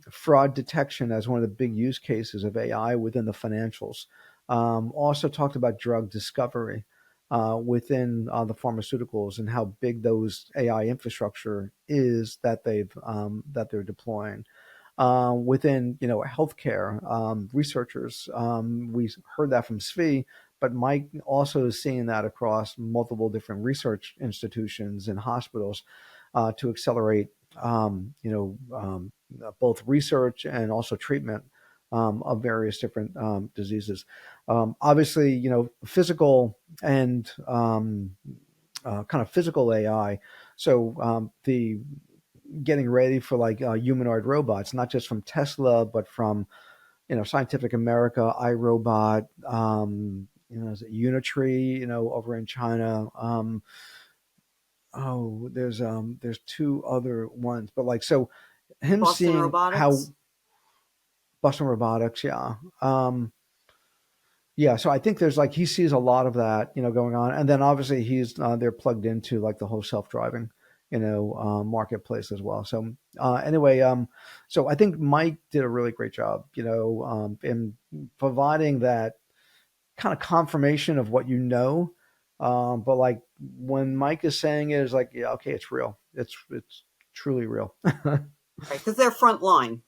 A: fraud detection as one of the big use cases of AI within the financials. Also talked about drug discovery within the pharmaceuticals and how big those AI infrastructure is that they're deploying. Within healthcare researchers. We heard that from Svi, but Mike also is seeing that across multiple different research institutions and hospitals to accelerate both research and also treatment of various different diseases. Obviously, physical and kind of physical AI. So the getting ready for like humanoid robots, not just from Tesla, but from Scientific America, iRobot, is it Unitree, over in China. There's two other ones, but like so, him
B: Boston
A: seeing
B: Robotics.
A: how Boston Robotics, so I think there's like he sees a lot of that, going on, and then obviously they're plugged into like the whole self-driving, marketplace as well. So anyway, so I think Mike did a really great job, in providing that kind of confirmation of what but like when Mike is saying it, is like, yeah, okay, it's real. It's truly real.
B: Right, because they're frontline.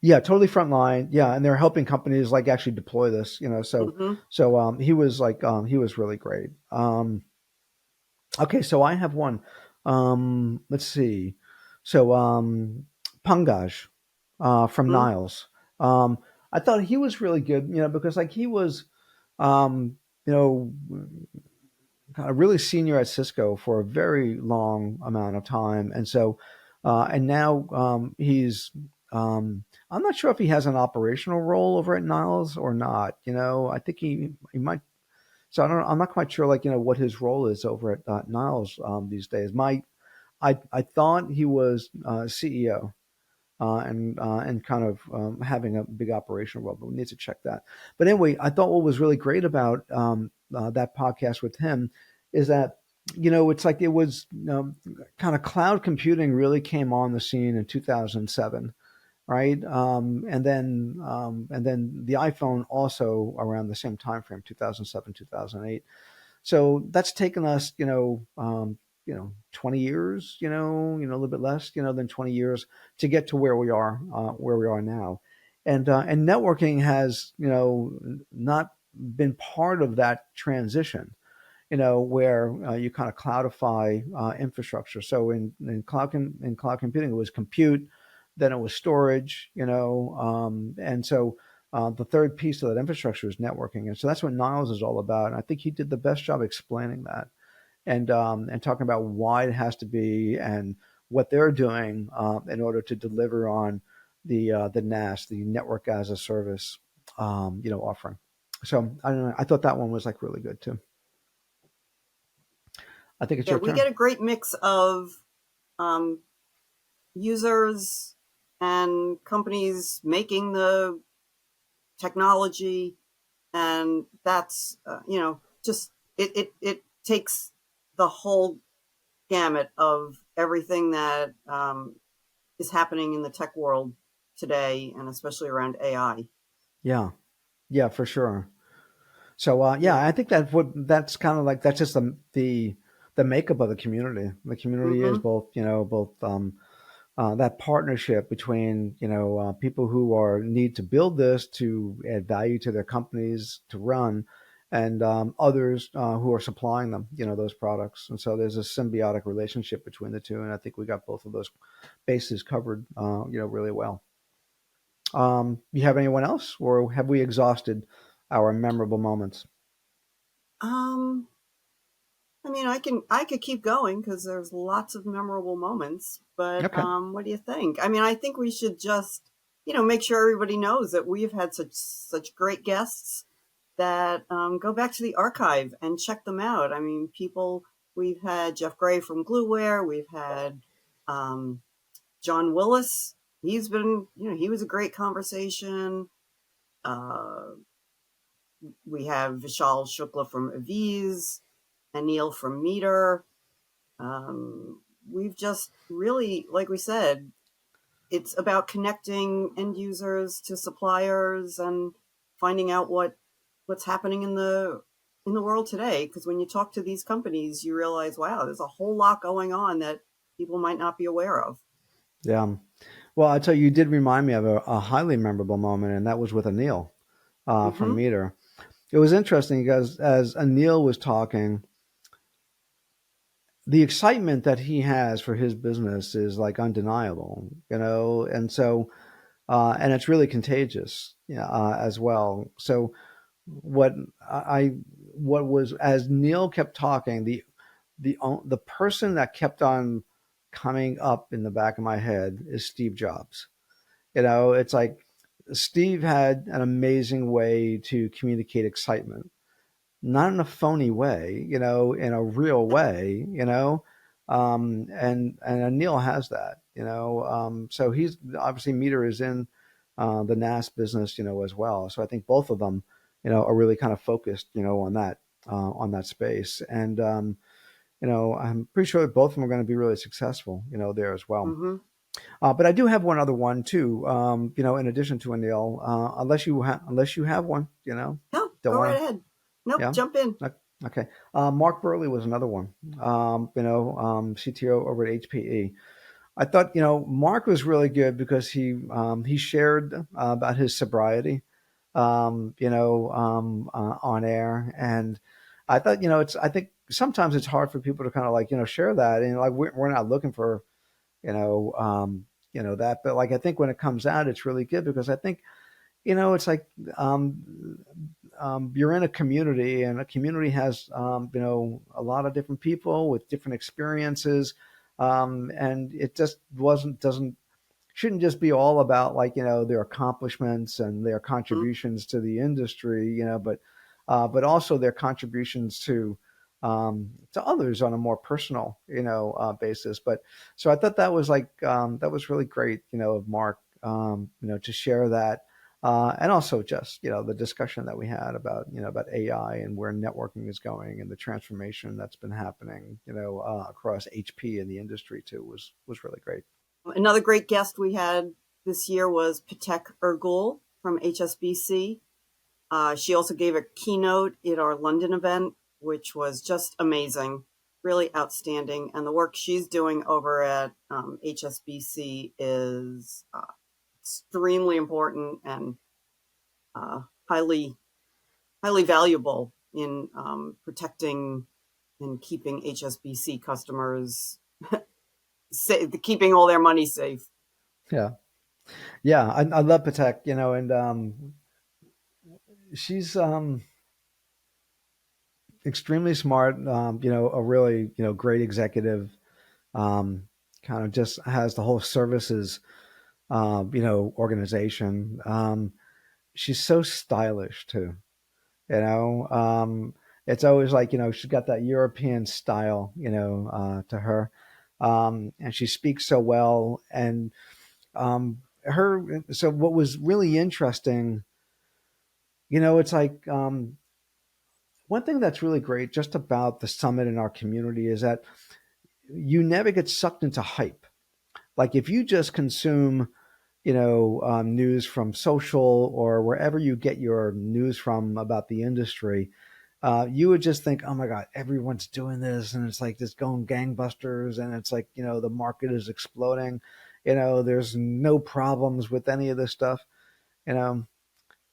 A: Yeah, totally frontline. Yeah, and they're helping companies like actually deploy this. So he was like he was really great. Okay, so I have one. Let's see. So Pangaj from Niles. I thought he was really good. Because like he was, kind of really senior at Cisco for a very long amount of time, and so and now he's I'm not sure if he has an operational role over at Niles or not. I think he might. So I'm not quite sure, like, what his role is over at Niles these days. I thought he was CEO and kind of having a big operational role, but we need to check that. But anyway, I thought what was really great about that podcast with him is that it's like it was kind of cloud computing really came on the scene in 2007, right? And then the iPhone also around the same time frame, 2007, 2008. So that's taken us, 20 years, a little bit less, than 20 years to get to where we are now. And networking has, not been part of that transition, where you kind of cloudify infrastructure. So in cloud computing, it was compute, then it was storage, and so the third piece of that infrastructure is networking, and so that's what Niles is all about. And I think he did the best job explaining that, and talking about why it has to be and what they're doing in order to deliver on the NAS, the network as a service, offering. So I don't know. I thought that one was like really good too. I think it's your turn.
B: We get a great mix of users and companies making the technology, and that's just it takes the whole gamut of everything that is happening in the tech world today, and especially around AI.
A: Yeah, for sure. So I think that's kind of like that's just the makeup of the community. The community is both that partnership between people who need to build this to add value to their companies to run, and others who are supplying them those products. And so there's a symbiotic relationship between the two, and I think we got both of those bases covered really well. You have anyone else, or have we exhausted our memorable moments?
B: I mean, I could keep going because there's lots of memorable moments, but
A: Okay.
B: What do you think? I mean, I think we should just, make sure everybody knows that we've had such great guests that go back to the archive and check them out. I mean, we've had Jeff Gray from Glueware, we've had John Willis. He's been, he was a great conversation. We have Vishal Shukla from Aviz, Anil from Meter. We've just really, like we said, it's about connecting end users to suppliers and finding out what's happening in the world today. Because when you talk to these companies, you realize, wow, there's a whole lot going on that people might not be aware of.
A: Yeah. Well, I tell you, you did remind me of a highly memorable moment, and that was with Anil from Meter. It was interesting because as Anil was talking, the excitement that he has for his business is like undeniable, and so and it's really contagious, as well. So what was, as Neil kept talking, the person that kept on coming up in the back of my head is Steve Jobs. It's like Steve had an amazing way to communicate excitement, not in a phony way, in a real way, and Anil has that, so he's obviously Meter is in the NAS business, as well. So I think both of them, are really kind of focused, on that space. And, I'm pretty sure that both of them are going to be really successful, there as well. But I do have one other one too, in addition to Anil, unless you have one,
B: No, go right ahead. Nope, jump in.
A: Okay. Mark Burley was another one, CTO over at HPE. I thought, Mark was really good because he shared about his sobriety, on air. And I thought, I think sometimes it's hard for people to kind of like, share that. And like, we're not looking for, that, but like, I think when it comes out, it's really good because I think, it's like, you're in a community, and a community has, a lot of different people with different experiences. And it just doesn't shouldn't just be all about like, their accomplishments and their contributions to the industry, but also their contributions to others on a more personal, basis. But so I thought that was like, that was really great, of Mark, to share that. And also just, the discussion that we had about, about AI and where networking is going and the transformation that's been happening, across HP and the industry too was really great.
B: Another great guest we had this year was Patek Ergul from HSBC. She also gave a keynote at our London event, which was just amazing, really outstanding. And the work she's doing over at HSBC is extremely important and highly valuable in protecting and keeping HSBC customers keeping all their money safe.
A: Yeah. I love Patek, and she's extremely smart, a really, great executive, kind of just has the whole services, organization. She's so stylish too, you know. It's always like, she's got that European style, to her. And she speaks so well. And so what was really interesting, it's like, one thing that's really great just about the summit in our community is that you never get sucked into hype. Like if you just consume, news from social or wherever you get your news from about the industry, you would just think, oh my God, everyone's doing this. And it's like just going gangbusters. And it's like, the market is exploding. There's no problems with any of this stuff. You know,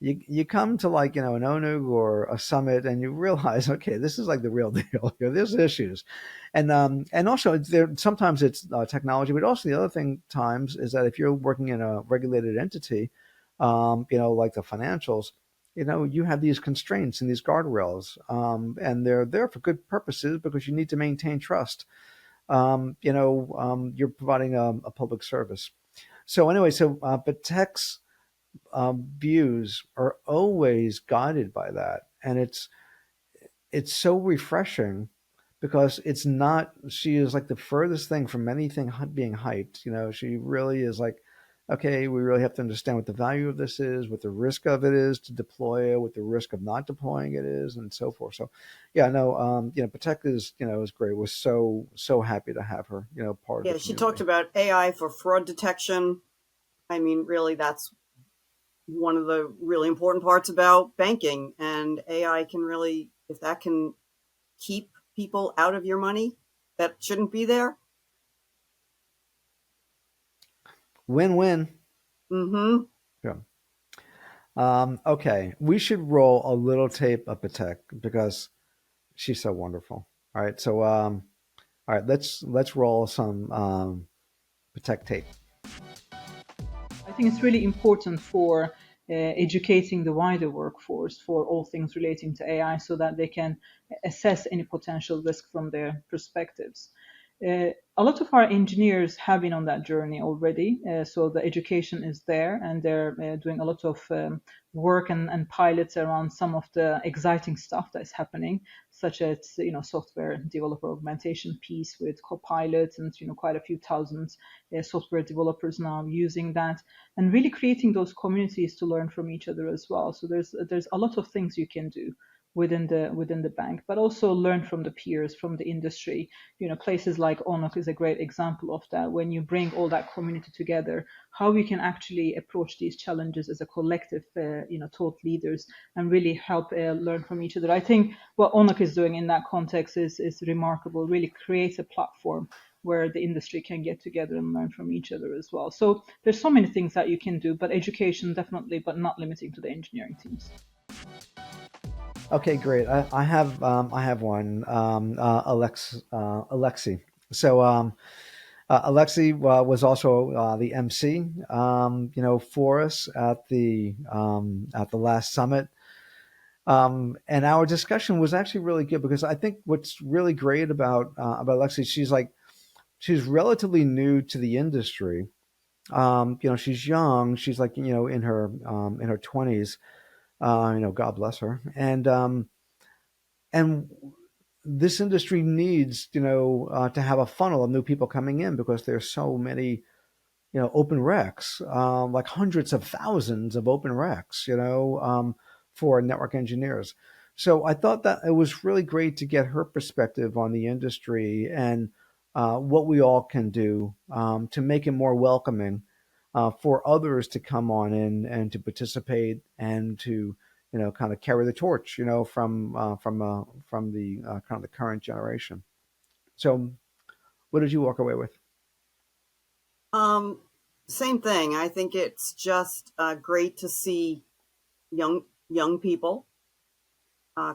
A: you come to like, an ONUG or a summit and you realize, okay, this is like the real deal. There's issues. And also there, sometimes it's technology, but also the other thing times is that if you're working in a regulated entity, like the financials, you have these constraints and these guardrails, and they're there for good purposes because you need to maintain trust. You're providing a public service. So anyway, but tech's views are always guided by that, and it's so refreshing because it's not. She is like the furthest thing from anything being hyped. She really is like, okay, we really have to understand what the value of this is, what the risk of it is to deploy it, what the risk of not deploying it is, and so forth. So, yeah, no, Patek is great. We're so happy to have her, part of the community.
B: She talked about AI for fraud detection. I mean, really, that's one of the really important parts about banking, and AI can really, if that can keep people out of your money that shouldn't be there.
A: Win-win.
B: Mm-hmm.
A: Yeah. Okay, we should roll a little tape of Patek because she's so wonderful. All right, so all right, let's roll some Patek tape.
G: I think it's really important for educating the wider workforce for all things relating to AI so that they can assess any potential risk from their perspectives. A lot of our engineers have been on that journey already, so the education is there, and they're doing a lot of work and pilots around some of the exciting stuff that's happening, such as software developer augmentation piece with Copilot, and quite a few thousand software developers now using that, and really creating those communities to learn from each other as well. So there's a lot of things you can do within the bank, but also learn from the peers, from the industry. Places like ONOC is a great example of that. When you bring all that community together, how we can actually approach these challenges as a collective, thought leaders, and really help learn from each other. I think what ONOC is doing in that context is remarkable. Really creates a platform where the industry can get together and learn from each other as well. So there's so many things that you can do, but education definitely, but not limiting to the engineering teams.
A: Okay, great. I have one, Alexi. So Alexi was also the MC, for us at the last summit. And our discussion was actually really good because I think what's really great about Alexi, she's relatively new to the industry, She's young. She's like, in her 20s. God bless her. And this industry needs, to have a funnel of new people coming in because there's so many, open recs, like hundreds of thousands of open recs, for network engineers. So I thought that it was really great to get her perspective on the industry and what we all can do to make it more welcoming for others to come on in and to participate and to kind of carry the torch, from the kind of the current generation. So, what did you walk away with?
B: Same thing. I think it's just great to see young people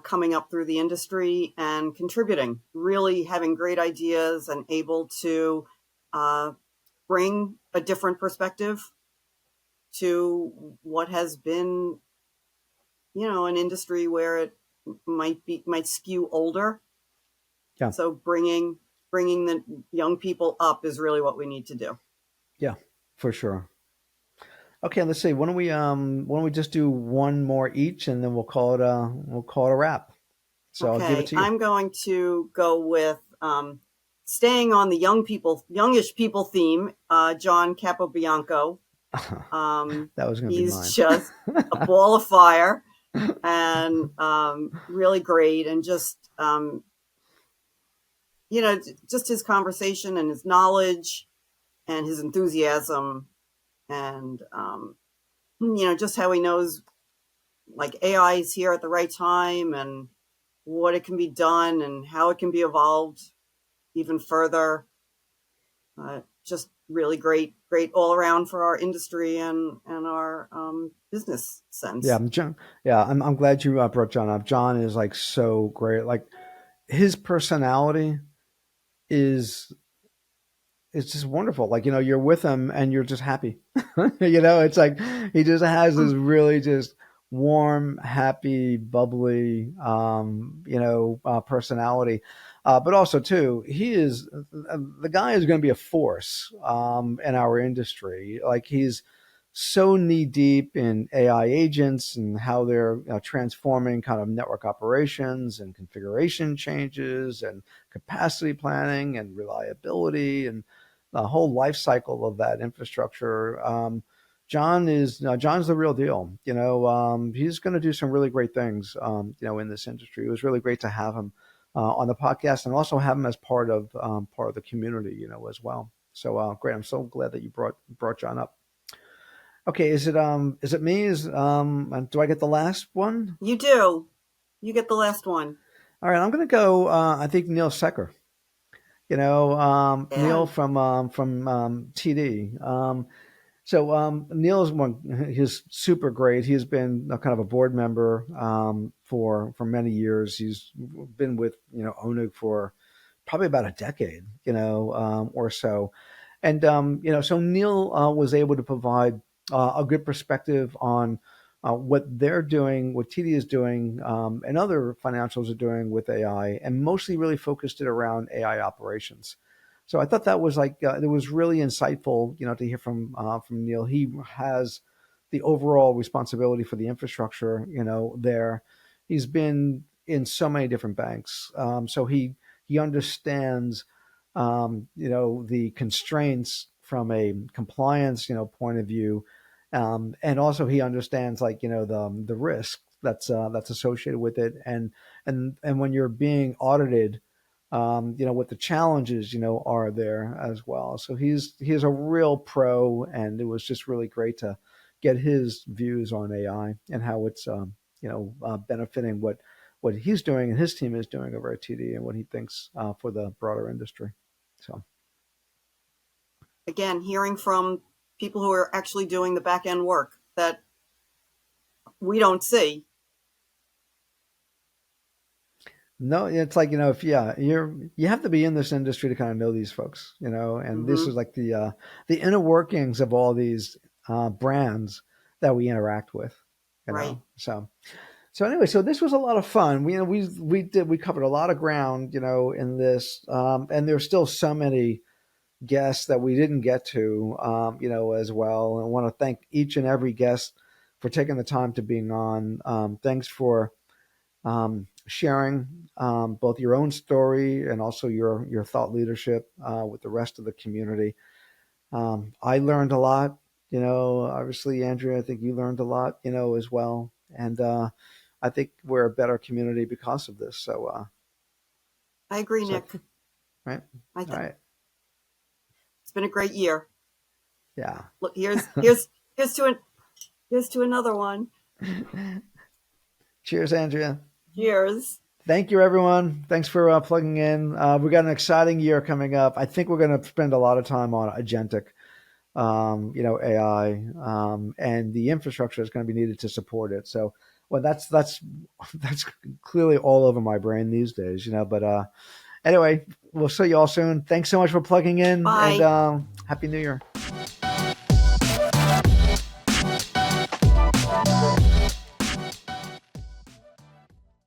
B: coming up through the industry and contributing, really having great ideas and able to bring a different perspective to what has been, an industry where it might skew older.
A: Yeah.
B: So bringing the young people up is really what we need to do.
A: Yeah, for sure. Okay, let's see. Why don't we just do one more each, and then we'll call it a wrap. So I'll give it to you.
B: I'm going to go with staying on the youngish people theme. John Capobianco.
A: That was going to be mine.
B: He's just a ball of fire and really great, and just just his conversation and his knowledge and his enthusiasm, and just how he knows like AI is here at the right time and what it can be done and how it can be evolved even further. Just really great all around for our industry and our business sense.
A: Yeah, John. Yeah, I'm glad you brought John up. John is like so great. Like his personality is it's just wonderful. Like, you're with him and you're just happy. It's like he just has this really just warm, happy, bubbly, personality. But also too, the guy is going to be a force in our industry. Like he's so knee deep in AI agents and how they're transforming kind of network operations and configuration changes and capacity planning and reliability and the whole life cycle of that infrastructure. John's the real deal. He's going to do some really great things, in this industry. It was really great to have him on the podcast and also have him as part of the community, as well. So great. I'm so glad that you brought John up. Okay, is it me? Do I get the last one?
B: You do. You get the last one.
A: All right, I'm going to go. I think Neil Secker. Neil from TD. So Neil's he's super great. He's been kind of a board member for many years. He's been with ONUG for probably about a decade, or so. And so Neil was able to provide a good perspective on what they're doing, what TD is doing, and other financials are doing with AI, and mostly really focused it around AI operations. So I thought that was it was really insightful, to hear from Neil. He has the overall responsibility for the infrastructure, there. He's been in so many different banks, so he understands, the constraints from a compliance, point of view, and also he understands the risk that's associated with it, and when you're being audited, what the challenges are there as well. So he's a real pro, and it was just really great to get his views on AI and how it's benefiting what he's doing and his team is doing over at TD and what he thinks for the broader industry. So
B: again, hearing from people who are actually doing the back end work that we don't see.
A: No, it's like, if you have to be in this industry to kind of know these folks, and this is like the inner workings of all these brands that we interact with,
B: Right.
A: So anyway, so this was a lot of fun. We covered a lot of ground, in this, and there's still so many guests that we didn't get to, as well. And I want to thank each and every guest for taking the time to being on. Thanks for sharing both your own story and also your thought leadership with the rest of the community. I learned a lot, obviously, Andrea, I think you learned a lot, as well. And I think we're a better community because of this. So
B: I agree, Nick.
A: Right.
B: I think
A: All right.
B: It's been a great year.
A: Yeah.
B: Look, here's to another one.
A: Cheers, Andrea.
B: Cheers.
A: Thank you, everyone. Thanks for plugging in. We got an exciting year coming up. I think we're going to spend a lot of time on agentic, AI, and the infrastructure is going to be needed to support it. So, well, that's clearly all over my brain these days, But anyway, we'll see you all soon. Thanks so much for plugging in.
B: Bye.
A: And Happy New Year.